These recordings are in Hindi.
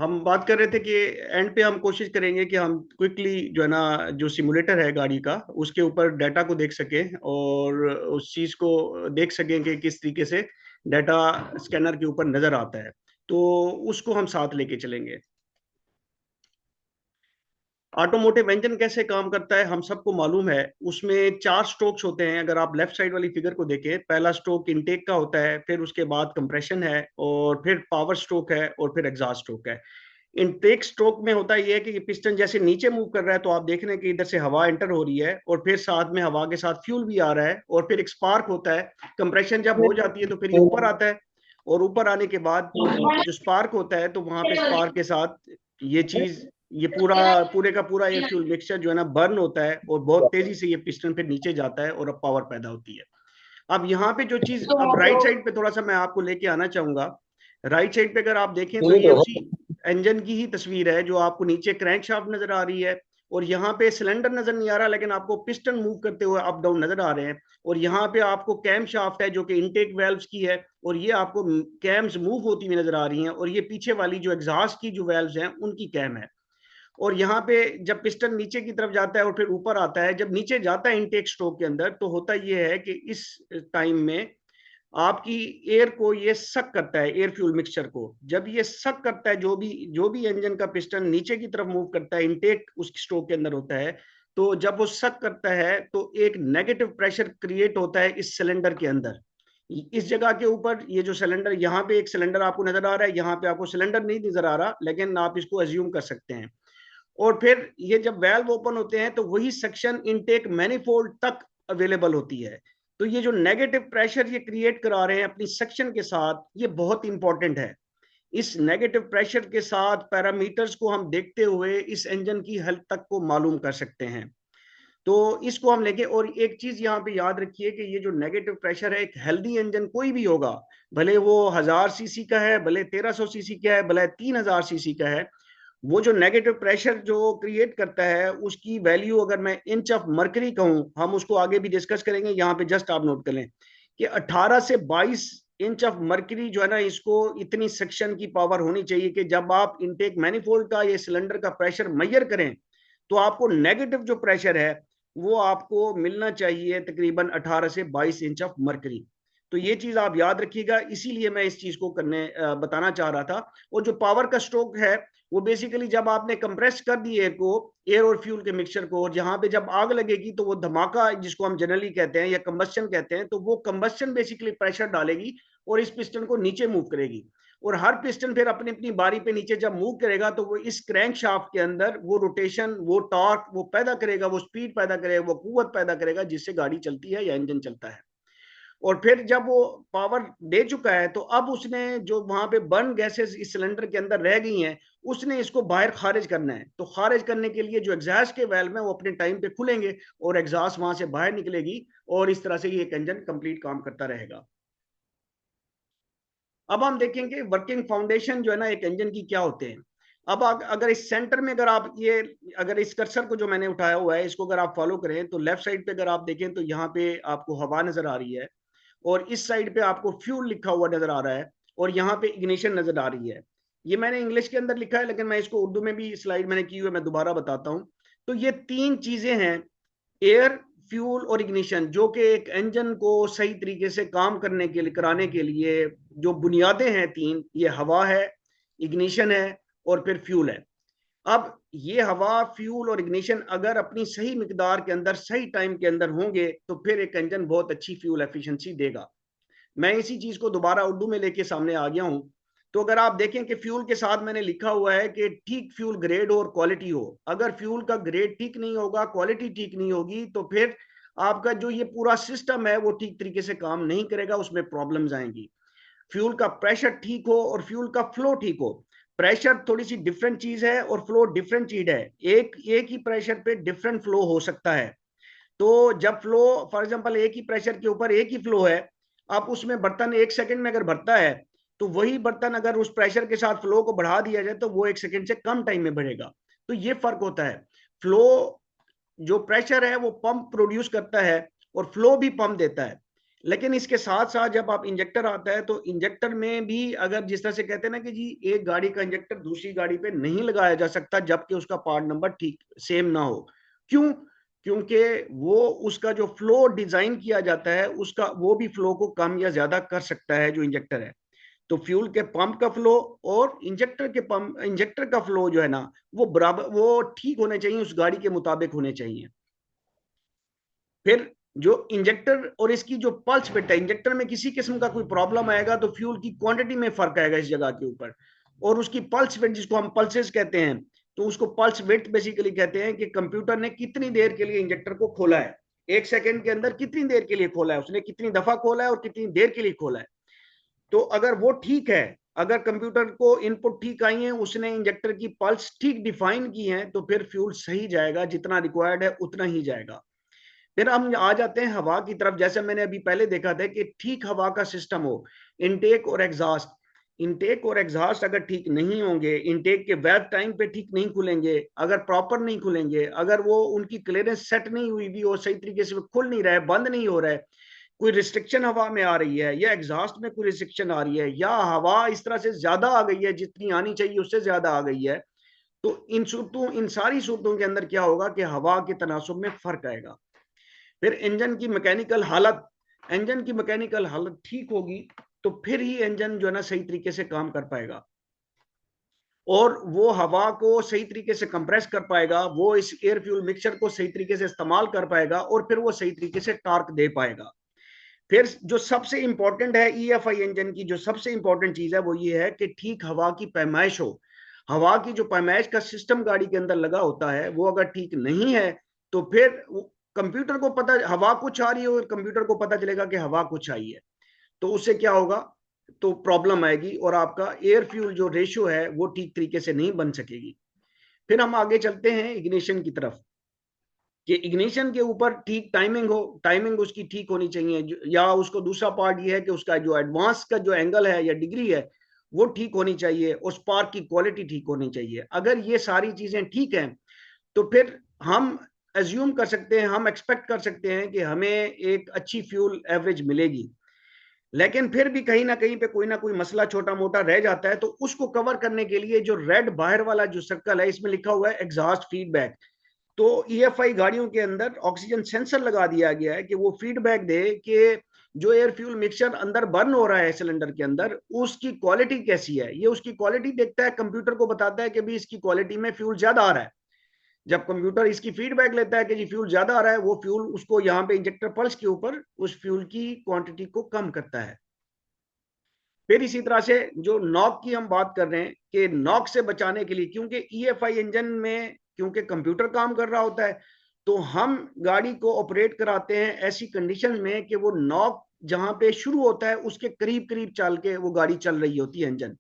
हम बात कर रहे थे कि एंड पे हम कोशिश करेंगे कि हम क्विकली जो है ना, जो सिमुलेटर है गाड़ी का, उसके ऊपर डाटा को देख सकें और उस चीज को देख सकें कि किस तरीके से डाटा स्कैनर के ऊपर नजर आता है। तो उसको हम साथ लेके चलेंगे। ऑटोमोटिव इंजन कैसे काम करता है हम सबको मालूम है। उसमें चार स्ट्रोक्स होते हैं। अगर आप लेफ्ट साइड वाली फिगर को देखें, पहला स्ट्रोक इनटेक का होता है, फिर उसके बाद कंप्रेशन है, और फिर पावर स्ट्रोक है, और फिर एग्जॉस्ट स्ट्रोक है। इनटेक स्ट्रोक में होता यह है कि पिस्टन जैसे नीचे मूव कर रहा है, तो आप देख रहे हैं कि इधर से हवा एंटर हो रही है, और फिर साथ में हवा के साथ फ्यूल भी आ रहा है, और फिर एक स्पार्क होता है। कंप्रेशन जब हो जाती है तो फिर ये ऊपर आता है, और ऊपर आने के बाद जो स्पार्क होता है, तो वहां पे स्पार्क के साथ ये चीज, ये पूरे का पूरा ये फ्यूल मिक्सचर जो है ना बर्न होता है, और बहुत तेजी से ये पिस्टन फिर नीचे जाता है, और अब पावर पैदा होती है। अब यहाँ पे जो चीज, अब राइट साइड पे थोड़ा सा मैं आपको लेके आना चाहूंगा। राइट साइड पे अगर आप देखें तो ये उसी इंजन की ही तस्वीर है, जो आपको नीचे क्रैंक शाफ्ट नजर आ रही है, और यहाँ पे सिलेंडर नजर नहीं आ रहा, लेकिन आपको पिस्टन मूव करते हुए अप डाउन नजर आ रहे हैं। और यहाँ पे आपको कैम शाफ्ट है जो कि इनटेक वेल्व्स की है, और ये आपको कैम्स मूव होती हुई नजर आ रही हैं, और ये पीछे वाली जो एग्जॉस्ट की जो वेल्व्स हैं उनकी कैम है। और यहाँ पे जब पिस्टन नीचे की तरफ जाता है और फिर ऊपर आता है, जब नीचे जाता है इनटेक स्ट्रोक के अंदर, तो होता यह है कि इस टाइम में आपकी एयर को ये सक करता है, एयर फ्यूल मिक्सचर को जब ये सक करता है, जो भी इंजन का पिस्टन नीचे की तरफ मूव करता है, इनटेक उस स्ट्रोक के अंदर होता है, तो जब वो सक करता है तो एक नेगेटिव प्रेशर क्रिएट होता है इस सिलेंडर के अंदर। इस जगह के ऊपर ये जो सिलेंडर, यहाँ पे एक सिलेंडर आपको नजर आ रहा है, यहाँ पे आपको सिलेंडर नहीं नजर आ रहा, लेकिन आप इसको एज्यूम कर सकते हैं। और फिर ये जब वेल्व ओपन होते हैं तो वही सेक्शन इनटेक मैनिफोल्ड तक अवेलेबल होती है। तो ये जो नेगेटिव प्रेशर ये क्रिएट करा रहे हैं अपनी सेक्शन के साथ, ये बहुत इंपॉर्टेंट है। इस नेगेटिव प्रेशर के साथ पैरामीटर्स को हम देखते हुए इस इंजन की हेल्थ तक को मालूम कर सकते हैं। तो इसको हम लेके, और एक चीज यहाँ पे याद रखिए कि ये जो नेगेटिव प्रेशर है, एक हेल्दी इंजन कोई भी होगा, भले वो 1000 सीसी का है, भले 1300 सीसी का है, भले 3000 सीसी का है, वो जो नेगेटिव प्रेशर जो क्रिएट करता है उसकी वैल्यू अगर मैं इंच ऑफ मर्करी कहूं, हम उसको आगे भी डिस्कस करेंगे, यहाँ पे जस्ट आप नोट कर लें कि 18 से 22 इंच ऑफ मर्करी जो है ना, इसको इतनी सेक्शन की पावर होनी चाहिए कि जब आप इनटेक मैनिफोल्ड का ये सिलेंडर का प्रेशर मेजर करें, तो आपको नेगेटिव जो प्रेशर है वो आपको मिलना चाहिए तकरीबन 18 से 22 इंच ऑफ मर्करी। तो ये चीज आप याद रखिएगा, इसीलिए मैं इस चीज को बताना चाह रहा था। और जो पावर का स्ट्रोक है, वो बेसिकली जब आपने कंप्रेस कर दी एयर को, एयर और फ्यूल के मिक्सचर को, और जहां पे जब आग लगेगी तो वो धमाका जिसको हम जनरली कहते हैं या कंबस्शन कहते हैं, तो वो कंबस्शन बेसिकली प्रेशर डालेगी और इस पिस्टन को नीचे मूव करेगी। और हर पिस्टन फिर अपनी अपनी बारी पे नीचे जब मूव करेगा, तो वो इस क्रैंक शाफ्ट के अंदर वो रोटेशन, वो टॉर्क वो पैदा करेगा, वो स्पीड पैदा करेगा, वो कुव्वत पैदा करेगा, जिससे गाड़ी चलती है या इंजन चलता है। और फिर जब वो पावर दे चुका है, तो अब उसने जो वहां पे बर्न गैसेस इस सिलेंडर के अंदर रह गई हैं, उसने इसको बाहर खारिज करना है। तो खारिज करने के लिए जो एग्जॉस्ट के वेल्व है वो अपने टाइम पे खुलेंगे, और एग्जॉस्ट वहां से बाहर निकलेगी, और इस तरह से ये एक इंजन कंप्लीट काम करता रहेगा। अब हम देखेंगे वर्किंग फाउंडेशन जो है ना एक इंजन की क्या होते हैं। अब अगर इस सेंटर में, अगर आप ये, अगर इस कर्सर को जो मैंने उठाया हुआ है इसको अगर आप फॉलो करें, तो लेफ्ट साइड पे अगर आप देखें तो यहाँ पे आपको हवा नजर आ रही है, और इस साइड पे आपको फ्यूल लिखा हुआ नजर आ रहा है, और यहाँ पे इग्निशन नजर आ रही है। ये मैंने इंग्लिश के अंदर लिखा है, लेकिन मैं इसको उर्दू में भी स्लाइड मैंने की हुई है, मैं दोबारा बताता हूँ। तो ये तीन चीजें हैं, एयर, फ्यूल और इग्निशन, जो कि एक इंजन को सही तरीके से काम करने के लिए, कराने के लिए जो बुनियादें हैं तीन, ये हवा है, इग्निशन है, और फिर फ्यूल है। अब ये हवा, फ्यूल और इग्निशन अगर अपनी सही मिकदार के अंदर, सही टाइम के अंदर होंगे, तो फिर एक इंजन बहुत अच्छी फ्यूल एफिशिएंसी देगा। मैं इसी चीज को दोबारा उर्दू में लेके सामने आ गया हूं। तो अगर आप देखें कि फ्यूल के साथ मैंने लिखा हुआ है कि ठीक फ्यूल ग्रेड और क्वालिटी हो। अगर फ्यूल का ग्रेड ठीक नहीं होगा, क्वालिटी ठीक नहीं होगी, तो फिर आपका जो ये पूरा सिस्टम है वो ठीक तरीके से काम नहीं करेगा, उसमें प्रॉब्लम्स आएंगी। फ्यूल का प्रेशर ठीक हो और फ्यूल का फ्लो ठीक हो। प्रेशर थोड़ी सी डिफरेंट चीज है और फ्लो डिफरेंट चीज है। एक ही प्रेशर पे डिफरेंट फ्लो हो सकता है। तो जब फ्लो, फॉर एग्जांपल एक ही प्रेशर के ऊपर एक ही फ्लो है, आप उसमें बर्तन 1 सेकंड में अगर भरता है, तो वही बर्तन अगर उस प्रेशर के साथ फ्लो को बढ़ा दिया जाए तो वो 1 सेकंड से कम टाइम में बढ़ेगा। तो ये फर्क होता है। फ्लो, जो प्रेशर है वो पंप प्रोड्यूस करता है, और फ्लो भी पंप देता है। लेकिन इसके साथ साथ जब आप इंजेक्टर आता है तो इंजेक्टर में भी अगर जिस तरह से कहते हैं ना कि जी एक गाड़ी का इंजेक्टर दूसरी गाड़ी पे नहीं लगाया जा सकता जबकि उसका पार्ट नंबर ठीक सेम ना हो। क्यों? क्योंकि वो उसका जो फ्लो डिजाइन किया जाता है उसका वो भी फ्लो को कम या ज्यादा कर सकता है जो इंजेक्टर है। तो फ्यूल के पंप का फ्लो और इंजेक्टर का फ्लो जो है ना वो बराबर वो ठीक होने चाहिए, उस गाड़ी के मुताबिक होने चाहिए। फिर जो इंजेक्टर और इसकी जो पल्स बिट है, इंजेक्टर में किसी किस्म का कोई प्रॉब्लम आएगा तो फ्यूल की क्वांटिटी में फर्क आएगा इस जगह के ऊपर। और उसकी पल्स विड्थ जिसको हम पल्सेस कहते हैं, तो उसको पल्स विड्थ बेसिकली कहते हैं कि कंप्यूटर ने कितनी देर के लिए इंजेक्टर को खोला है, 1 सेकंड के अंदर कितनी देर के लिए खोला है, उसने कितनी दफा खोला है और कितनी देर के लिए खोला है। तो अगर वो ठीक है, अगर कंप्यूटर को इनपुट ठीक आई है, उसने इंजेक्टर की पल्स ठीक डिफाइन की है, तो फिर फ्यूल सही जाएगा, जितना रिक्वायर्ड है उतना ही जाएगा। फिर हम आ जाते हैं हवा की तरफ। जैसे मैंने अभी पहले देखा था कि ठीक हवा का सिस्टम हो, इनटेक और एग्जॉस्ट। इनटेक और एग्जॉस्ट अगर ठीक नहीं होंगे, इनटेक के वेब टाइम पे ठीक नहीं खुलेंगे, अगर प्रॉपर नहीं खुलेंगे, अगर वो उनकी क्लियरेंस सेट नहीं हुई भी और सही तरीके से खुल नहीं रहा है, बंद नहीं हो रहा है, कोई रिस्ट्रिक्शन हवा में आ रही है या एग्जॉस्ट में कोई रिस्ट्रिक्शन आ रही है या हवा इस तरह से ज्यादा आ गई है जितनी आनी चाहिए उससे ज्यादा आ गई है, तो इन सारी सूरतों के अंदर क्या होगा कि हवा के तनासुब में फर्क आएगा। फिर इंजन की मैकेनिकल हालत ठीक होगी तो फिर ही इंजन जो है ना सही तरीके से काम कर पाएगा और वो हवा को सही तरीके से कंप्रेस कर पाएगा, वो इस एयर फ्यूल मिक्सचर को सही तरीके से इस्तेमाल कर पाएगा और फिर वो सही तरीके से टॉर्क दे पाएगा। फिर जो सबसे इंपॉर्टेंट है ईएफआई इंजन की, जो सबसे इंपॉर्टेंट चीज है वो ये है कि ठीक हवा की पैमाइश हो। हवा की जो पैमाइश का सिस्टम गाड़ी के अंदर लगा होता है वो अगर ठीक नहीं है तो फिर कंप्यूटर को पता हवा कुछ आ रही है और कंप्यूटर को पता चलेगा कि हवा कुछ आई है, तो उससे क्या होगा, तो प्रॉब्लम आएगी और आपका एयर फ्यूल जो रेशियो है वो ठीक तरीके से नहीं बन सकेगी। फिर हम आगे चलते हैं इग्निशन की तरफ कि इग्निशन के ऊपर ठीक टाइमिंग हो, टाइमिंग उसकी ठीक होनी चाहिए, या उसको दूसरा पार्ट ये है कि उसका जो एडवांस का जो एंगल है या डिग्री है वो ठीक होनी चाहिए और स्पार्क की क्वालिटी ठीक होनी चाहिए। अगर ये सारी चीजें ठीक हैं तो फिर हम एज्यूम कर सकते हैं, हम एक्सपेक्ट कर सकते हैं कि हमें एक अच्छी फ्यूल एवरेज मिलेगी। लेकिन फिर भी कहीं ना कोई मसला छोटा मोटा रह जाता है, तो उसको कवर करने के लिए जो रेड बाहर वाला जो सर्कल है इसमें लिखा हुआ है एग्जॉस्ट फीडबैक। तो ईएफआई गाड़ियों के अंदर ऑक्सीजन सेंसर लगा दिया गया है कि वो फीडबैक दे कि जो एयर फ्यूल मिक्सचर अंदर बर्न हो रहा है सिलेंडर के अंदर उसकी क्वालिटी कैसी है। ये उसकी क्वालिटी देखता है, कंप्यूटर को बताता है कि भी इसकी क्वालिटी में फ्यूल ज्यादा आ रहा है। जब कंप्यूटर इसकी फीडबैक लेता है कि जी फ्यूल ज्यादा आ रहा है, वो फ्यूल उसको यहाँ पे इंजेक्टर पल्स के ऊपर उस फ्यूल की क्वांटिटी को कम करता है। फिर इसी तरह से जो नॉक की हम बात कर रहे हैं कि नॉक से बचाने के लिए, क्योंकि ईएफआई इंजन में क्योंकि कंप्यूटर काम कर रहा होता है, तो हम गाड़ी को ऑपरेट कराते हैं ऐसी कंडीशन में कि वो नॉक जहां पे शुरू होता है उसके करीब करीब चल के वो गाड़ी चल रही होती है इंजन।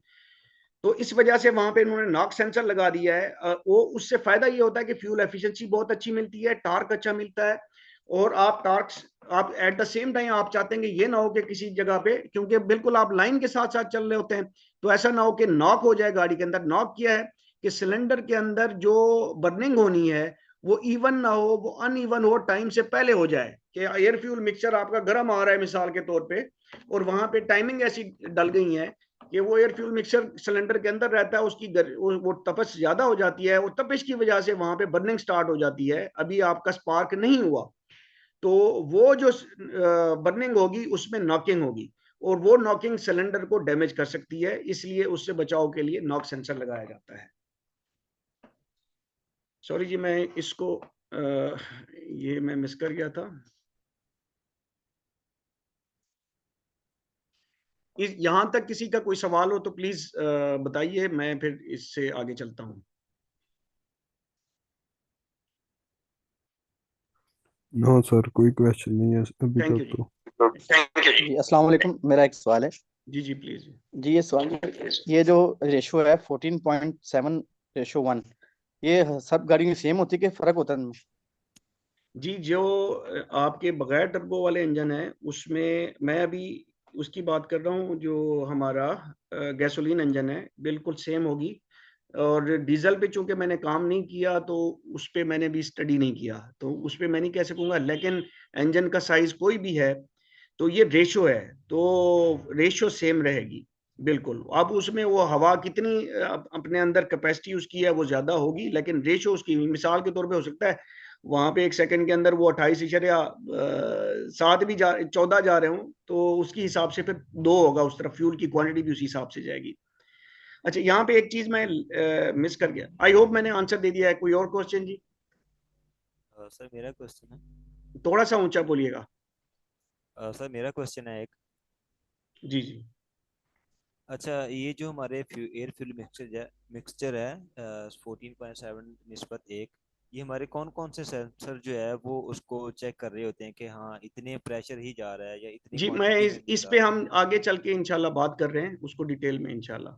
तो इस वजह से वहां पे इन्होंने नॉक सेंसर लगा दिया है। वो उससे फायदा ये होता है कि फ्यूल एफिशिएंसी बहुत अच्छी मिलती है, टार्क अच्छा मिलता है और आप एट द सेम टाइम आप चाहते हैं कि ये ना हो कि किसी जगह पे, क्योंकि बिल्कुल आप लाइन के साथ साथ चल रहे होते हैं, तो ऐसा ना हो कि नॉक हो जाए गाड़ी के अंदर। नॉक किया है कि सिलेंडर के अंदर जो बर्निंग होनी है वो इवन ना हो, वो अनइवन हो, टाइम से पहले हो जाए कि एयर फ्यूल मिक्सचर आपका गर्म आ रहा है मिसाल के तौर पे और वहां पे टाइमिंग ऐसी डल गई है कि वो एयर फ्यूल मिक्सचर सिलेंडर के अंदर रहता है, वो तपश ज्यादा हो जाती है, वो तपिश की वजह से वहां पे बर्निंग स्टार्ट हो जाती है, अभी आपका स्पार्क नहीं हुआ, तो वो जो बर्निंग होगी उसमें नॉकिंग होगी और वो नॉकिंग सिलेंडर को डैमेज कर सकती है, इसलिए उससे बचाव के लिए नॉक सेंसर लगाया जाता है। सॉरी जी, मैं इसको ये मैं मिस कर गया था। यहां तक किसी का कोई सवाल हो तो प्लीज बताइए, मैं फिर इससे आगे चलता हूँ। हाँ सर, कोई क्वेश्चन नहीं है अभी थैंक तक यू जी। तो। थैंक यू जी अस्सलाम वालेकुम। मेरा एक सवाल है। जी जी प्लीज। जी ये सवाल, ये जो रेशो है 14.7:1, ये सब गाड़ियों में सेम होती है कि फर्क होता है इनमें? जी, जो आपके बगैर टर्बो वाले इंजन है उसमें मैं अभी उसकी बात कर रहा हूँ, जो हमारा गैसोलीन इंजन है बिल्कुल सेम होगी। और डीजल पे चूंकि मैंने काम नहीं किया तो उस पे मैंने भी स्टडी नहीं किया, तो उस पे मैं नहीं कह सकूंगा, लेकिन इंजन का साइज कोई भी है, तो ये रेशो है, तो रेशो सेम रहेगी बिल्कुल। अब उसमें वो हवा कितनी अपने अंदर कैपेसिटी उसकी है वो ज्यादा होगी, लेकिन रेशो उसकी, मिसाल के तौर पे हो सकता है वहां पे 1 सेकंड के अंदर वो 28.7 भी 14 जा रहे हो, तो उसके हिसाब से फिर 2 होगा, उस तरफ फ्यूल की क्वांटिटी भी उसी हिसाब से जाएगी। अच्छा, यहाँ पे एक चीज मैं मिस कर गया, आई होप मैंने आंसर दे दिया है। कोई और क्वेश्चन जी? सर मेरा क्वेश्चन है। थोड़ा सा ऊंचा बोलिएगा। सर मेरा क्वेश्चन है एक। जी जी। अच्छा, ये जो हमारे एयर फ्यूल मिक्सचर है 14.7:1, ये हमारे कौन कौन से सेंसर जो है वो उसको चेक कर रहे होते हैं कि हाँ इतने प्रेशर ही जा रहा है या इतनी जी, मैं क्वांटिटी में नहीं इस जा पे रहा। हम आगे चल के इंशाल्लाह बात कर रहे हैं उसको डिटेल में इंशाल्लाह।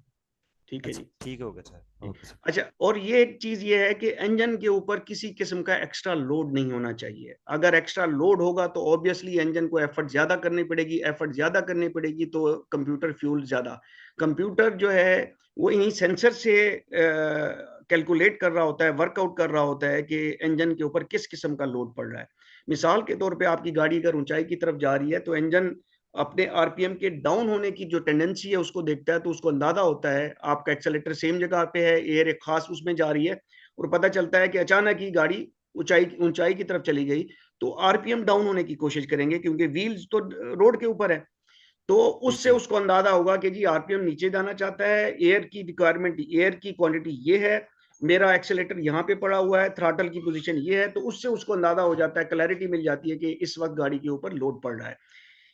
ठीक है अच्छा जी। ठीक हो गया सर, ओके सर। अच्छा, और ये एक चीज ये है कि इंजन के ऊपर किसी किस्म का एक्स्ट्रा लोड नहीं होना चाहिए। अगर एक्स्ट्रा लोड होगा तो ऑब्वियसली इंजन को एफर्ट ज्यादा करनी पड़ेगी, एफर्ट ज्यादा करनी पड़ेगी तो कंप्यूटर फ्यूल ज्यादा। कंप्यूटर जो है वो इन्हीं सेंसर से कैलकुलेट कर रहा होता है, वर्कआउट कर रहा होता है कि इंजन के ऊपर किस किस्म का लोड पड़ रहा है। मिसाल के तौर पे आपकी गाड़ी अगर ऊंचाई की तरफ जा रही है तो इंजन अपने आरपीएम के डाउन होने की जो टेंडेंसी है उसको देखता है, तो उसको अंदाजा होता है आपका एक्सेलेरेटर सेम जगह पे है, एयर एक खास उसमें जा रही है, और पता चलता है कि अचानक ही गाड़ी ऊंचाई ऊंचाई की तरफ चली गई, तो आरपीएम डाउन होने की कोशिश करेंगे क्योंकि व्हील्स तो रोड के ऊपर है। तो जी उससे जी। उसको अंदाजा होगा कि जी आरपीएम नीचे जाना चाहता है, एयर की रिक्वायरमेंट, एयर की क्वांटिटी ये है, मेरा एक्सेलेरेटर यहाँ पे पड़ा हुआ है, थ्रॉटल की पोजीशन ये है, तो उससे उसको अंदाजा हो जाता है, क्लैरिटी मिल जाती है कि इस वक्त गाड़ी के ऊपर लोड पड़ रहा है।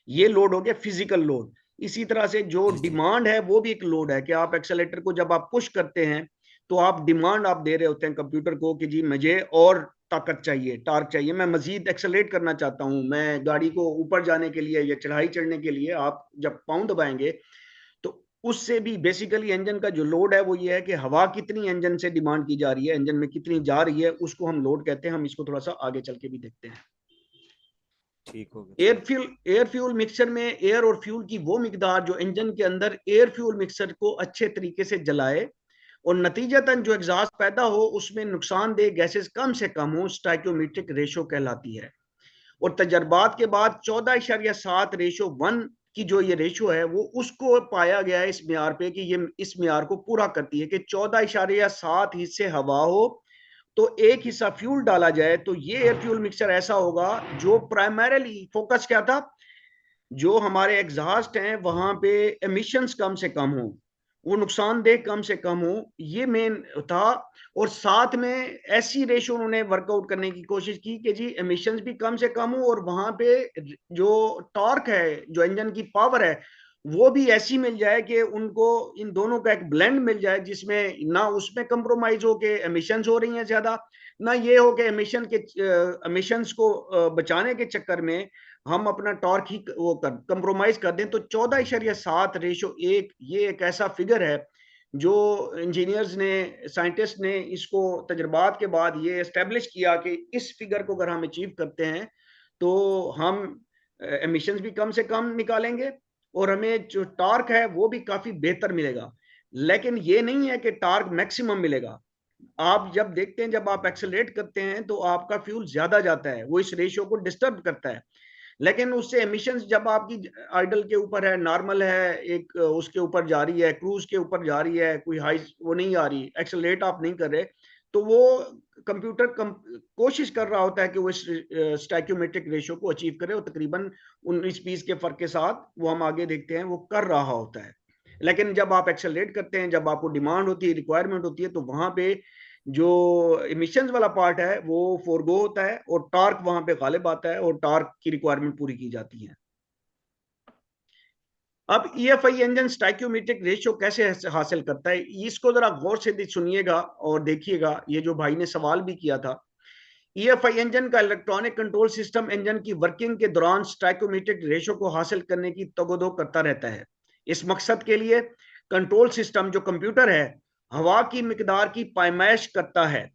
ये लोड हो गया फिजिकल लोड। इसी तरह से जो जी जी। डिमांड है वो भी एक लोड है कि आप एक्सेलेरेटर को जब आप पुश करते हैं तो आप डिमांड आप दे रहे होते हैं कंप्यूटर को कि जी मुझे और ताकत चाहिए, टार्क चाहिए, मैं मजीद एक्सेलरेट करना चाहता हूं, मैं गाड़ी को ऊपर जाने के लिए या चढ़ाई चढ़ने के लिए आप जब पाउं दबाएंगे तो उससे भी बेसिकली इंजन का जो लोड है वो ये है कि हवा कितनी इंजन से डिमांड की जा रही है, इंजन में कितनी जा रही है, उसको हम लोड कहते हैं। हम इसको थोड़ा सा आगे चल के भी देखते हैं। ठीक हो गया air sir. Fuel, air fuel mixer में एयर और फ्यूल की वो मिकदार जो इंजन के अंदर एयर फ्यूल मिक्सर को अच्छे तरीके से जलाए और नतीजतन जो एग्जॉस्ट पैदा हो उसमें नुकसानदेह गैसेस कम से कम हो, स्टाइक्योमेट्रिक रेशो कहलाती है। और तजर्बात के बाद 14.7:1 की जो ये रेशो है वो उसको पाया गया है इस म्यार पे कि ये इस म्यार को पूरा करती है कि 14.7 हिस्से हवा हो तो एक हिस्सा फ्यूल डाला जाए, तो ये एयर फ्यूल मिक्सचर ऐसा होगा जो प्राइमरीली फोकस क्या था, जो हमारे एग्जॉस्ट हैं वहां पे एमिशंस कम से कम हो, वो नुकसानदेह कम से कम हो, ये मेन था। और साथ में ऐसी रेशो उन्होंने वर्कआउट करने की कोशिश की कि जी एमिशंस भी कम से कम हो और वहां पे जो टॉर्क है, जो इंजन की पावर है, वो भी ऐसी मिल जाए कि उनको इन दोनों का एक ब्लेंड मिल जाए जिसमें ना उसमें कंप्रोमाइज हो के एमिशंस हो रही हैं ज्यादा, ना ये हो कि एमिशंस को बचाने के चक्कर में हम अपना टॉर्क ही वो कर कंप्रोमाइज कर दें। तो 14.7:1 ये एक ऐसा फिगर है जो इंजीनियर्स ने, साइंटिस्ट ने इसको तजर्बात के बाद ये एस्टेब्लिश किया कि इस फिगर को अगर हम अचीव करते हैं तो हम एमिशंस भी कम से कम निकालेंगे और हमें जो टॉर्क है वो भी काफी बेहतर मिलेगा। लेकिन ये नहीं है कि टॉर्क मैक्सिमम मिलेगा। आप जब देखते हैं जब आप एक्सेलरेट करते हैं तो आपका फ्यूल ज्यादा जाता है, वो इस रेशियो को डिस्टर्ब करता है, लेकिन उससे एमिशंस जब आपकी आइडल के ऊपर है, नॉर्मल है, एक उसके ऊपर जा रही है, क्रूज के ऊपर जा रही है, कोई हाई वो नहीं आ रही, एक्सेलरेट आप नहीं कर रहे, तो वो कंप्यूटर कोशिश कर रहा होता है कि वो इस स्टैक्योमेट्रिक रेशियो को अचीव करे और तकरीबन 19-20 के फर्क के साथ वो हम आगे देखते हैं वो कर रहा होता है। लेकिन जब आप एक्सेलरेट करते हैं, जब आपको डिमांड होती है, रिक्वायरमेंट होती है, तो वहां पे जो इमिशंस वाला पार्ट है वो फोरगो होता है और टॉर्क वहां पे गालिब आता है और टॉर्क की रिक्वायरमेंट पूरी की जाती है। अब ईएफआई इंजन स्टाइक्योमेट्रिक रेशियो कैसे हासिल करता है, इसको जरा गौर से सुनिएगा और देखिएगा, ये जो भाई ने सवाल भी किया था। ईएफआई इंजन का इलेक्ट्रॉनिक कंट्रोल सिस्टम इंजन की वर्किंग के दौरान स्टाइक्योमेट्रिक रेशियो को हासिल करने की तगोदो करता रहता है। इस मकसद के लिए कंट्रोल सिस्टम जो कंप्यूटर है हवा की मिकदार की पैमाइश करता है।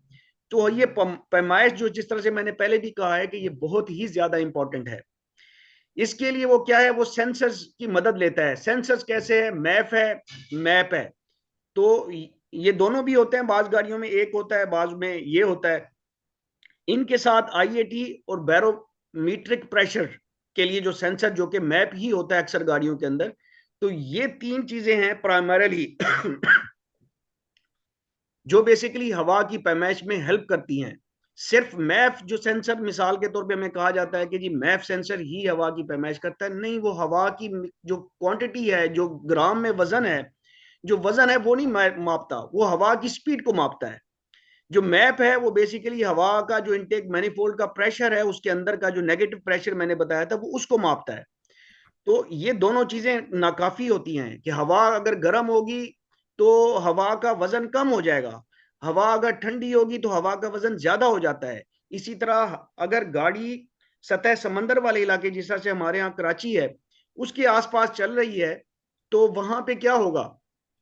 तो ये पैमाइश जो, जिस तरह से मैंने पहले भी कहा है कि ये बहुत ही ज्यादा इंपॉर्टेंट है। इसके लिए वो क्या है, वो सेंसर्स की मदद लेता है। सेंसर्स कैसे है, मैप है, तो ये दोनों भी होते हैं, बाज गाड़ियों में एक होता है, बाज में ये होता है। इनके साथ आईएटी और बैरोमीट्रिक प्रेशर के लिए जो सेंसर जो कि मैप ही होता है अक्सर गाड़ियों के अंदर। तो ये 3 चीजें हैं प्राइमरीली जो बेसिकली हवा की पैमाइश में हेल्प करती हैं। सिर्फ मैफ जो सेंसर मिसाल के तौर पे हमें कहा जाता है कि जी मैफ सेंसर ही हवा की पैमाइश करता है, नहीं, वो हवा की जो क्वांटिटी है, जो ग्राम में वजन है, जो वजन है वो नहीं मापता, वो हवा की स्पीड को मापता है। जो मैप है वो बेसिकली हवा का जो इनटेक मैनिफोल्ड का प्रेशर है, उसके अंदर का जो नेगेटिव प्रेशर मैंने बताया था, वो उसको मापता है। तो ये दोनों चीजें नाकाफी होती हैं कि हवा अगर गर्म होगी तो हवा का वजन कम हो जाएगा, हवा अगर ठंडी होगी तो हवा का वजन ज्यादा हो जाता है। इसी तरह अगर गाड़ी सतह समंदर वाले इलाके जिस तरह से हमारे यहाँ कराची है उसके आसपास चल रही है तो वहां पे क्या होगा,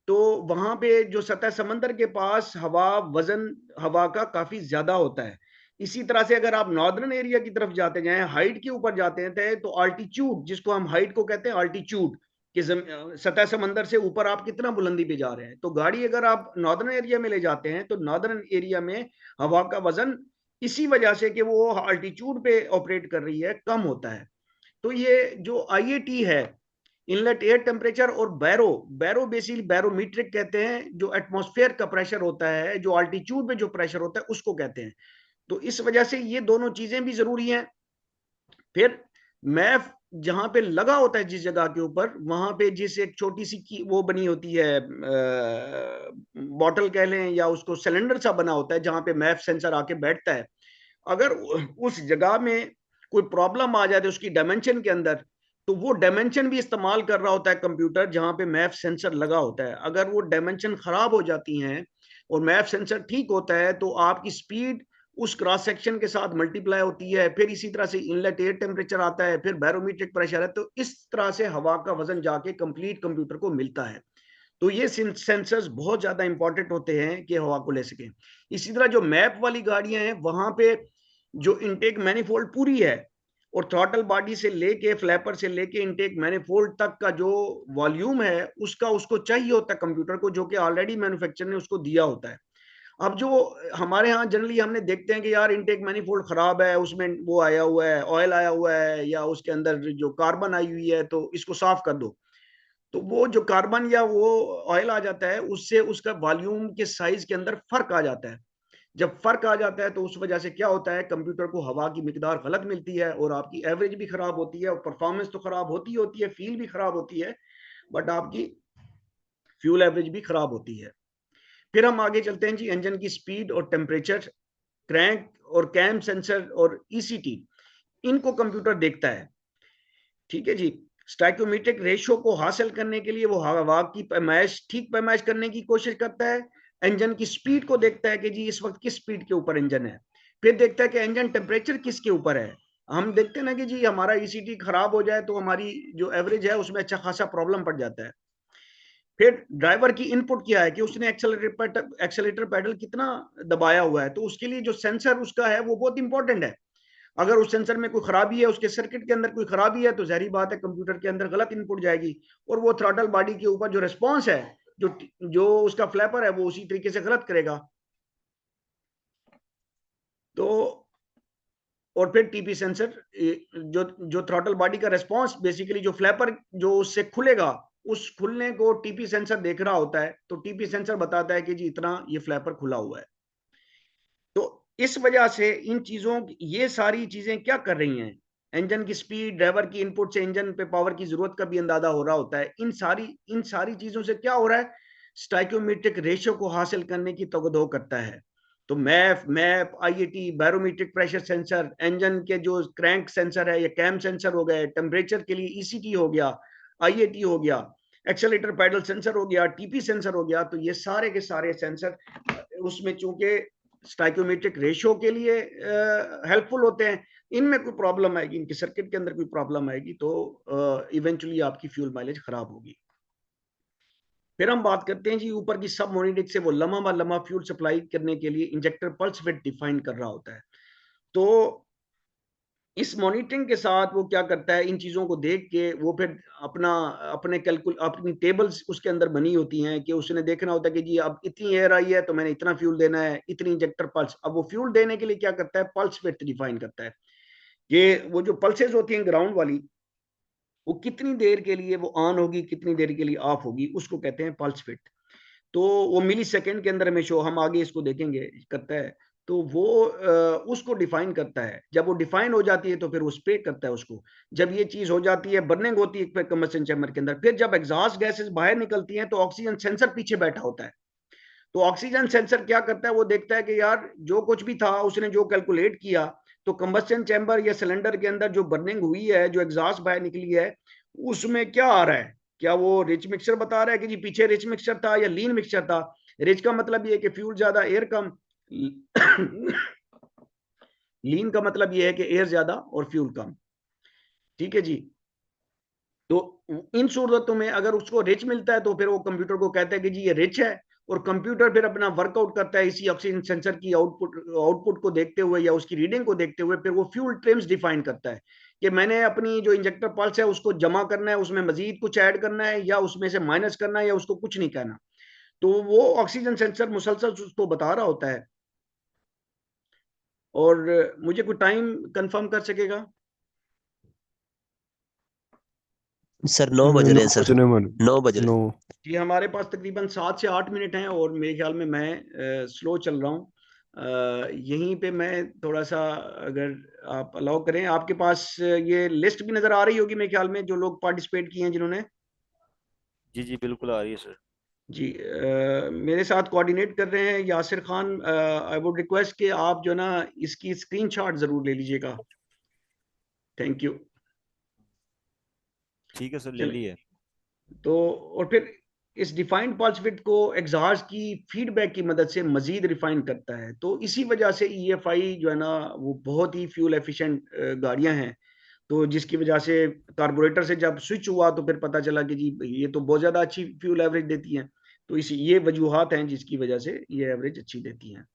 तो वहां पे जो सतह समंदर के पास हवा वजन हवा का काफी ज्यादा होता है। इसी तरह से अगर आप नॉर्दर्न एरिया की तरफ जाते जाएं, हाइट के ऊपर जाते हैं तो अल्टीट्यूड, जिसको हम हाइट को कहते हैं अल्टीट्यूड, कि सतह समंदर से ऊपर आप कितना बुलंदी पे जा रहे हैं, तो गाड़ी अगर आप नॉर्दर्न एरिया में ले जाते हैं तो नॉर्दर्न एरिया में हवा का वजन इसी वजह से कि वो अल्टीट्यूड पे ऑपरेट कर रही है कम होता है। तो ये जो IAT है, इनलेट एयर टेम्परेचर, और बैरो, बैरो बेसिकली बैरोमीट्रिक कहते हैं, जो एटमॉस्फेयर का प्रेशर होता है, जो अल्टीट्यूड पे जो प्रेशर होता है उसको कहते हैं। तो इस वजह से ये दोनों चीजें भी जरूरी हैं। फिर मैप जहां पे लगा होता है जिस जगह के ऊपर, वहां पे जिस एक छोटी सी की वो बनी होती है, बॉटल कह लें या उसको सिलेंडर सा बना होता है जहां पे मैप सेंसर आके बैठता है, अगर उस जगह में कोई प्रॉब्लम आ जाए उसकी डायमेंशन के अंदर, तो वो डायमेंशन भी इस्तेमाल कर रहा होता है कंप्यूटर जहां पे मैप सेंसर लगा होता है। अगर वो डायमेंशन खराब हो जाती हैं और मैप सेंसर ठीक होता है तो आपकी स्पीड उस क्रॉस सेक्शन के साथ मल्टीप्लाई होती है, फिर इसी तरह से इनलेट एयर टेम्परेचर आता है, फिर बैरोमीट्रिक प्रेशर है, तो इस तरह से हवा का वजन जाके कंप्लीट कंप्यूटर को मिलता है। तो ये सेंसर्स बहुत ज्यादा इंपॉर्टेंट होते हैं कि हवा को ले सकें। इसी तरह जो मैप वाली गाड़ियां हैं वहां पे जो इनटेक मैनिफोल्ड पूरी है और थ्रॉटल बॉडी से लेके फ्लैपर से लेके इनटेक मैनिफोल्ड तक का जो वॉल्यूम है उसका उसको चाहिए होता है कंप्यूटर को, जो कि ऑलरेडी मैन्युफैक्चरर ने उसको दिया होता है। अब जो हमारे यहाँ जनरली हमने देखते हैं कि यार इनटेक मैनिफोल्ड खराब है, उसमें वो आया हुआ है, ऑयल आया हुआ है, या उसके अंदर जो कार्बन आई हुई है तो इसको साफ कर दो। तो वो जो कार्बन या वो ऑयल आ जाता है उससे उसका वॉल्यूम के साइज के अंदर फर्क आ जाता है। जब फर्क आ जाता है तो उस वजह से क्या होता है, कंप्यूटर को हवा की मिकदार गलत मिलती है और आपकी एवरेज भी खराब होती है और परफॉर्मेंस तो खराब होती है, फील भी खराब होती है, बट आपकी फ्यूल एवरेज भी खराब होती है। फिर हम आगे चलते हैं जी, इंजन की स्पीड और टेम्परेचर, क्रैंक और कैम सेंसर और ECT, इनको कंप्यूटर देखता है। ठीक है जी। स्टाइकोमेट्रिक रेशियो को हासिल करने के लिए वो हवा की पैमाइश ठीक पैमाइश करने की कोशिश करता है। इंजन की स्पीड को देखता है कि जी इस वक्त किस स्पीड के ऊपर इंजन है। फिर देखता है कि इंजन टेम्परेचर किसके ऊपर है। हम देखते हैं ना कि जी हमारा ECT खराब हो जाए तो हमारी जो एवरेज है उसमें अच्छा खासा प्रॉब्लम पड़ जाता है। फिर ड्राइवर की इनपुट क्या है कि उसने एक्सेलेरेटर पैडल कितना दबाया हुआ है, तो उसके लिए जो सेंसर उसका है वो बहुत इंपॉर्टेंट है। अगर उस सेंसर में कोई खराबी है, उसके सर्किट के अंदर कोई खराबी है, तो जाहिर बात है कंप्यूटर के अंदर गलत इनपुट जाएगी और वो थ्रॉटल बॉडी के ऊपर जो रिस्पॉन्स है, जो उसका फ्लैपर है वो उसी तरीके से गलत करेगा। तो और फिर TP सेंसर, जो थ्रॉटल बॉडी का रिस्पॉन्स बेसिकली जो फ्लैपर जो उससे खुलेगा, उस खुलने को TP सेंसर देख रहा होता है, तो TP सेंसर बताता है कि जी इतना ये फ्लैपर खुला हुआ है। तो इस वजह से इन चीजों, ये सारी चीजें क्या कर रही हैं, इंजन की स्पीड, ड्राइवर की इनपुट से इंजन पे पावर की जरूरत का भी अंदाजा हो रहा होता है। इन सारी चीजों से क्या हो रहा है, स्टाइकोमेट्रिक रेशियो को हासिल करने की तगदो करता है। तो MAP IAT, barometric pressure sensor, engine के जो क्रैंक सेंसर है या कैम सेंसर हो गए, टेम्परेचर के लिए ECT हो गया, IAT हो गया, एक्सेलेरेटर पैडल सेंसर हो गया, TP सेंसर हो गया। तो ये सारे के सारे सेंसर उसमें चूंकि स्टाइकोमेट्रिक रेशियो के लिए हेल्पफुल होते हैं, इनमें कोई प्रॉब्लम आएगी, इनके सर्किट के अंदर कोई प्रॉब्लम आएगी तो इवेंचुअली आपकी फ्यूल माइलेज खराब होगी। फिर हम बात करते हैं जी ऊपर की सब मॉनिटरिंग से, वो लम्हा फ्यूल सप्लाई करने के लिए इंजेक्टर पल्स विड्थ डिफाइन कर रहा होता है। तो इस मॉनिटरिंग के साथ वो क्या करता है, इन चीजों को देख के वो फिर अपनी टेबल्स उसके अंदर बनी होती हैं कि उसने देखना होता है कि जी अब इतनी एयर आई है तो मैंने इतना फ्यूल देना है, इतनी इंजेक्टर पल्स। अब वो फ्यूल देने के लिए क्या करता है, पल्स विड्थ डिफाइन करता है कि वो जो पल्सेस होती हैं ग्राउंड वाली, वो कितनी देर के लिए वो ऑन होगी, कितनी देर के लिए ऑफ होगी, उसको कहते हैं पल्स विड्थ। तो वो मिली सेकेंड के अंदर में शो, हम आगे इसको देखेंगे, करता है। तो वो उसको डिफाइन करता है। जब वो डिफाइन हो जाती है तो फिर वो स्प्रे करता है उसको। जब ये चीज हो जाती है, बर्निंग होती है कंबस्शन चैम्बर के अंदर, फिर जब एग्जॉस्ट गैसेस बाहर निकलती हैं तो ऑक्सीजन सेंसर पीछे बैठा होता है। तो ऑक्सीजन सेंसर क्या करता है, वो देखता है कि यार जो कुछ भी था उसने जो कैलकुलेट किया, तो कंबस्शन चैम्बर या सिलेंडर के अंदर जो बर्निंग हुई है, जो एग्जॉस्ट बाहर निकली है, उसमें क्या आ रहा है। क्या वो रिच मिक्सचर बता रहा है कि जी पीछे रिच मिक्सचर था या लीन मिक्सचर था। रिच का मतलब ये है कि फ्यूल ज्यादा एयर कम, लीन का मतलब ये है कि एयर ज्यादा और फ्यूल कम। ठीक है जी। तो इन सूरतों में अगर उसको रिच मिलता है तो फिर वो कंप्यूटर को कहता है कि जी ये रिच है, और कंप्यूटर फिर अपना वर्कआउट करता है इसी ऑक्सीजन सेंसर की आउटपुट को देखते हुए या उसकी रीडिंग को देखते हुए, फिर वो फ्यूल ट्रिम्स डिफाइन करता है कि मैंने अपनी जो इंजेक्टर पल्स है उसको जमा करना है, उसमें मजीद कुछ ऐड करना है या उसमें से माइनस करना है या उसको कुछ नहीं कहना। तो वो ऑक्सीजन सेंसर मुसलसल उसको बता रहा होता है। और मुझे कोई टाइम कंफर्म कर सकेगा? सर 9 बज रहे 9 हैं सर, बजने वाले। 9 बज रहे 9। हैं। जी, हमारे पास तकरीबन 7 से 8 मिनट हैं और मेरे ख्याल में मैं स्लो चल रहा हूँ। यहीं पे मैं थोड़ा सा, अगर आप अलाउ करें, आपके पास ये लिस्ट भी नज़र आ रही होगी मेरे ख्याल में, जो लोग पार्टिसिपेट किए हैं जिन्होंने। जी जी बिल्कुल आ रही है सर। जी, मेरे साथ कोऑर्डिनेट कर रहे हैं Yasir Khan. I would request कि आप जो ना इसकी स्क्रीनशॉट ज़रूर ले लीजिएगा। Thank you. ठीक है सर, ले चलिए, लिए। तो और फिर इस डिफाइंड पल्स विड्थ को एग्जॉस्ट की फीडबैक की मदद से मजीद रिफाइन करता है। तो इसी वजह से EFI जो है ना, वो बहुत ही फ्यूल एफिशिएंट गाड़ियां हैं। तो जिसकी वजह से कार्बोरेटर से जब स्विच हुआ तो फिर पता चला कि जी ये तो बहुत ज़्यादा अच्छी फ्यूल एवरेज देती हैं। तो इस ये वजूहात हैं जिसकी वजह से ये एवरेज अच्छी देती हैं।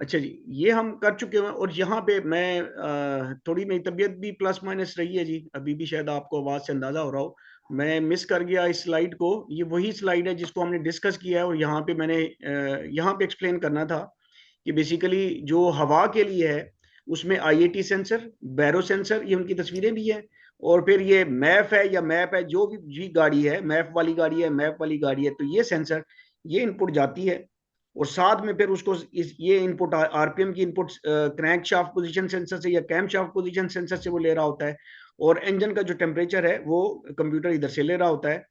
अच्छा जी, ये हम कर चुके हैं। और यहाँ पे मैं थोड़ी मेरी तबीयत भी प्लस माइनस रही है जी, अभी भी शायद आपको आवाज़ से अंदाज़ा हो रहा हो। मैं मिस कर गया इस स्लाइड को। ये वही स्लाइड है जिसको हमने डिस्कस किया है, और यहाँ पे मैंने यहाँ पे एक्सप्लेन करना था कि बेसिकली जो हवा के लिए है उसमें IAT सेंसर, बैरो सेंसर, ये उनकी तस्वीरें भी हैं। और फिर ये मैफ है या मैप है, जो भी गाड़ी है, मैफ वाली गाड़ी है, मैप वाली गाड़ी है, तो ये सेंसर, ये इनपुट जाती है। और साथ में फिर उसको ये इनपुट RPM की input crank shaft position sensor से या कैम शाफ्ट पोजीशन सेंसर से वो ले रहा होता है। और इंजन का जो टेम्परेचर है वो कंप्यूटर इधर से ले रहा होता है,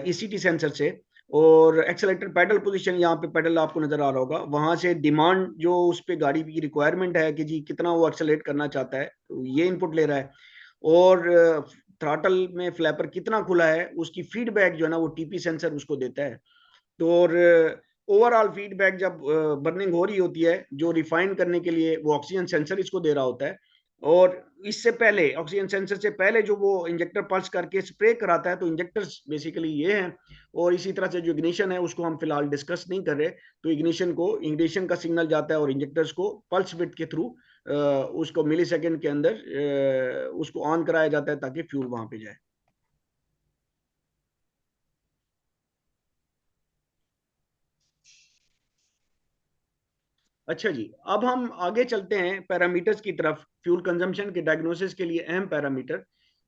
ECT सेंसर से। और एक्सेलेटर पेडल पोजीशन, यहाँ पे पेडल आपको नजर आ रहा होगा, वहां से डिमांड जो उस पे गाड़ी की रिक्वायरमेंट है कि जी कितना वो एक्सेलेट करना चाहता है, तो ये इनपुट ले रहा है। और थ्रॉटल में फ्लैपर कितना खुला है उसकी फीडबैक जो है ना, वो TP सेंसर उसको देता है। तो और ओवरऑल फीडबैक जब बर्निंग हो रही होती है, जो रिफाइन करने के लिए वो ऑक्सीजन सेंसर इसको दे रहा होता है। और इससे पहले, ऑक्सीजन सेंसर से पहले जो वो इंजेक्टर पल्स करके स्प्रे कराता है, तो इंजेक्टर्स बेसिकली ये हैं। और इसी तरह से जो इग्निशन है उसको हम फिलहाल डिस्कस नहीं कर रहे। तो इग्निशन का सिग्नल जाता है और इंजेक्टर्स को पल्स विड्थ के थ्रू उसको मिली सेकेंड के अंदर उसको ऑन कराया जाता है ताकि फ्यूल वहां पे जाए। अच्छा जी, अब हम आगे चलते हैं पैरामीटर्स की तरफ, फ्यूल कंजम्पशन के डायग्नोसिस के लिए अहम पैरामीटर।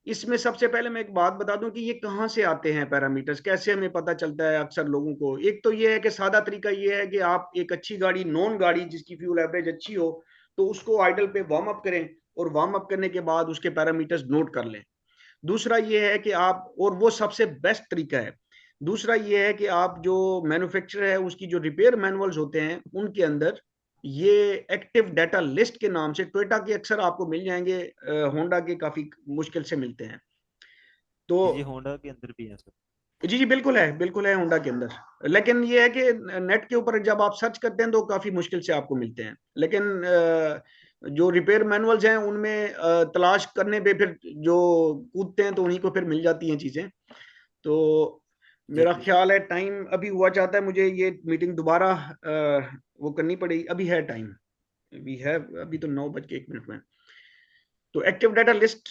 इसमें सबसे पहले मैं एक बात बता दूं कि ये कहाँ से आते हैं पैरामीटर्स, कैसे हमें पता चलता है अक्सर लोगों को। एक तो ये है कि सादा तरीका ये है कि आप एक अच्छी गाड़ी, नॉन गाड़ी जिसकी फ्यूल एवरेज अच्छी हो, तो उसको आइडल पे वार्म अप करें, और वार्म अप करने के बाद उसके पैरामीटर्स नोट कर लें। दूसरा ये है कि आप, और वो सबसे बेस्ट तरीका है, दूसरा ये है कि आप जो मैन्युफैक्चरर है उसकी जो रिपेयर मैनुअल्स होते हैं उनके अंदर ये एक्टिव डाटा लिस्ट के नाम से, टोयोटा के अक्सर आपको मिल जाएंगे, होंडा के काफी मुश्किल से मिलते हैं। तो जी जी, होंडा के अंदर भी है सर। जी जी, बिल्कुल है होंडा के अंदर। लेकिन ये है कि नेट के ऊपर जब आप सर्च करते हैं तो काफी मुश्किल से आपको मिलते हैं। लेकिन जो रिपेयर मैनुअल्स हैं उनमें तलाश करने पे फिर जो कूदते हैं तो उन्हीं को फिर मिल जाती हैं चीजें। तो जी मेरा जी। ख्याल है टाइम अभी हुआ चाहता है, मुझे ये मीटिंग दोबारा वो करनी पड़ेगी। अभी है टाइम, अभी है, अभी तो 9:01 में। तो एक्टिव डाटा लिस्ट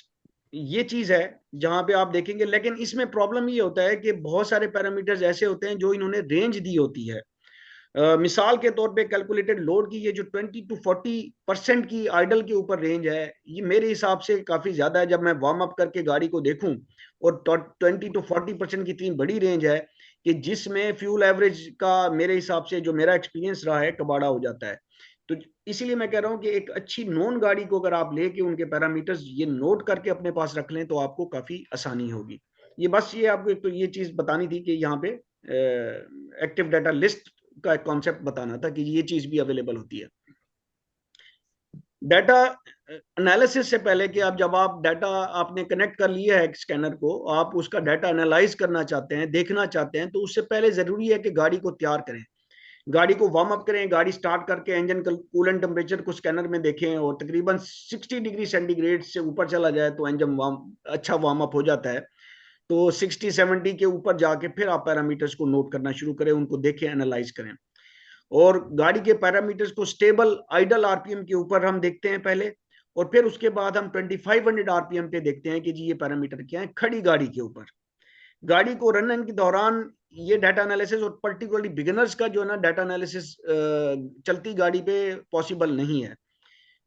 ये चीज है जहां पे आप देखेंगे। लेकिन इसमें प्रॉब्लम ये होता है कि बहुत सारे पैरामीटर्स ऐसे होते हैं जो इन्होंने रेंज दी होती है। मिसाल के तौर पे कैलकुलेटेड लोड की ये जो 20 to 40% की आइडल के ऊपर रेंज है, ये मेरे हिसाब से काफी ज्यादा है। जब मैं वार्म अप करके गाड़ी को देखूं और 20 to 40% की इतनी बड़ी रेंज है कि जिसमें फ्यूल एवरेज का मेरे हिसाब से जो मेरा एक्सपीरियंस रहा है कबाड़ा हो जाता है। तो इसीलिए मैं कह रहा हूं कि एक अच्छी नॉन गाड़ी को अगर आप लेके उनके पैरामीटर्स ये नोट करके अपने पास रख लें तो आपको काफी आसानी होगी। ये बस ये आपको एक तो ये चीज बतानी थी कि यहाँ पे एक्टिव डाटा लिस्ट का एक कॉन्सेप्ट बताना था कि ये चीज भी अवेलेबल होती है। डाटा एनालिसिस से पहले कि जब आप डाटा आपने कनेक्ट कर लिया है स्कैनर को, आप उसका डाटा एनालाइज करना चाहते हैं, देखना चाहते हैं, तो उससे पहले जरूरी है कि गाड़ी को तैयार करें, गाड़ी को वार्म अप करें, गाड़ी स्टार्ट करके इंजन कूलेंट टेम्परेचर को स्कैनर में देखें और तकरीबन 60 डिग्री सेंटीग्रेड से ऊपर चला जाए तो इंजन अच्छा वार्म अप हो जाता है। तो 60-70 के ऊपर जाके फिर आप पैरामीटर्स को नोट करना शुरू करें, उनको देखें, एनालाइज करें। और गाड़ी के पैरामीटर्स को स्टेबल आइडल आरपीएम के ऊपर हम देखते हैं पहले, और फिर उसके बाद हम 2500 आरपीएम पे देखते हैं कि जी ये पैरामीटर क्या है खड़ी गाड़ी के ऊपर। गाड़ी को रन के दौरान ये डाटा एनालिसिस, और पर्टिकुलरली बिगिनर्स का जो है ना डाटा एनालिसिस चलती गाड़ी पे पॉसिबल नहीं है।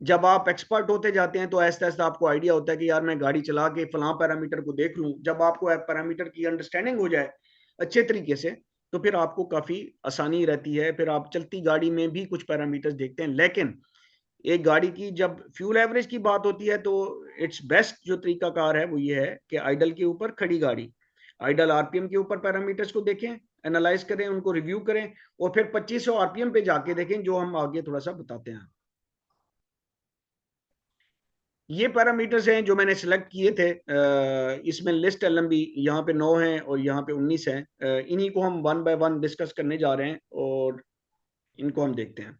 जब आप एक्सपर्ट होते जाते हैं तो ऐसा ऐसा आपको आइडिया होता है कि यार मैं गाड़ी चला के फलां पैरामीटर को देख लूं। जब आपको पैरामीटर की अंडरस्टैंडिंग हो जाए अच्छे तरीके से तो फिर आपको काफी आसानी रहती है, फिर आप चलती गाड़ी में भी कुछ पैरामीटर्स देखते हैं। लेकिन एक गाड़ी की जब फ्यूल एवरेज की बात होती है तो इट्स बेस्ट जो तरीकाकार है वो ये है कि आइडल के ऊपर खड़ी गाड़ी, आइडल आरपीएम के ऊपर पैरामीटर्स को देखें, एनालाइज करें, उनको रिव्यू करें, और फिर 2500 आरपीएम पे जाके देखें, जो हम आगे थोड़ा सा बताते हैं। ये पैरामीटर्स हैं जो मैंने सिलेक्ट किए थे। इसमें लिस्ट एलएमबी यहाँ पे 9 हैं और यहाँ पे 19 हैं। इन्हीं को हम वन बाय वन डिस्कस करने जा रहे हैं और इनको हम देखते हैं।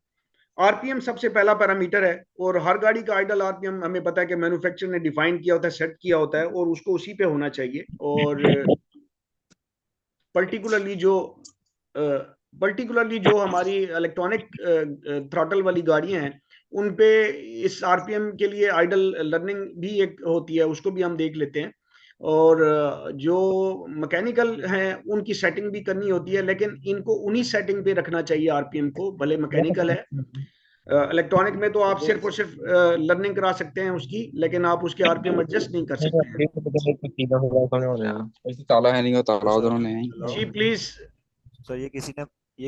आरपीएम सबसे पहला पैरामीटर है, और हर गाड़ी का आइडल आरपीएम हमें पता है कि मैन्युफैक्चरर ने डिफाइन किया होता है, सेट किया होता है, और उसको उसी पे होना चाहिए। और पर्टिकुलरली जो हमारी इलेक्ट्रॉनिक थ्रॉटल वाली गाड़ियां हैं उन पे इस आरपीएम के लिए आइडल लर्निंग भी एक होती है, उसको भी हम देख लेते हैं। और जो मैकेनिकल हैं उनकी सेटिंग भी करनी होती है, लेकिन इनको उन्हीं सेटिंग पे रखना चाहिए आरपीएम को, भले मैकेनिकल है। इलेक्ट्रॉनिक में तो आप सिर्फ और सिर्फ लर्निंग करा सकते हैं उसकी, लेकिन आप उसके आरपीएम एडजस्ट नहीं कर सकते हैं। ताला है नहीं, वो ताला उधर ने जी प्लीज। सर ये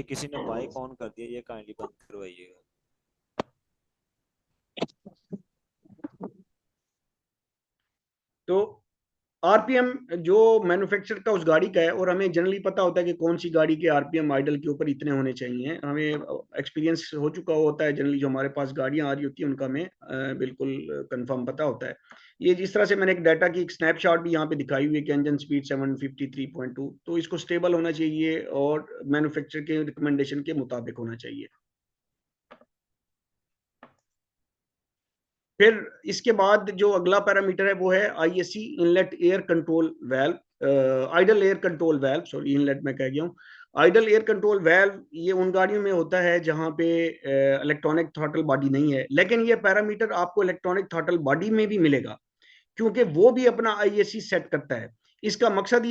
किसी ने माइक ऑन कर दिया, ये काइंडली बंद करवाइएगा। तो आरपीएम जो मैन्युफैक्चरर का उस गाड़ी का है, और हमें जनरली पता होता है कि कौन सी गाड़ी के आरपीएम आइडल के ऊपर इतने होने चाहिए, हमें एक्सपीरियंस हो चुका होता है। जनरली जो हमारे पास गाड़ियां आ रही होती है उनका हमें बिल्कुल कंफर्म पता होता है। ये जिस तरह से मैंने एक डाटा की एक स्नैपशॉट भी यहाँ पे दिखाई हुई है कि इंजन स्पीड 753.2, तो इसको स्टेबल होना चाहिए और मैन्युफैक्चरर के रिकमेंडेशन के मुताबिक होना चाहिए। फिर इसके बाद जो अगला पैरामीटर है वो है ISC, inlet air control valve, idle air control valve, sorry inlet मैं कह गया हूँ। आइडल एयर कंट्रोल वेल्व ये उन गाड़ियों में होता है जहां पे इलेक्ट्रॉनिक थ्रॉटल बॉडी नहीं है, लेकिन ये पैरामीटर आपको इलेक्ट्रॉनिक थ्रॉटल बॉडी में भी मिलेगा, क्योंकि वो भी अपना आईएससी सेट करता है। इसका मकसद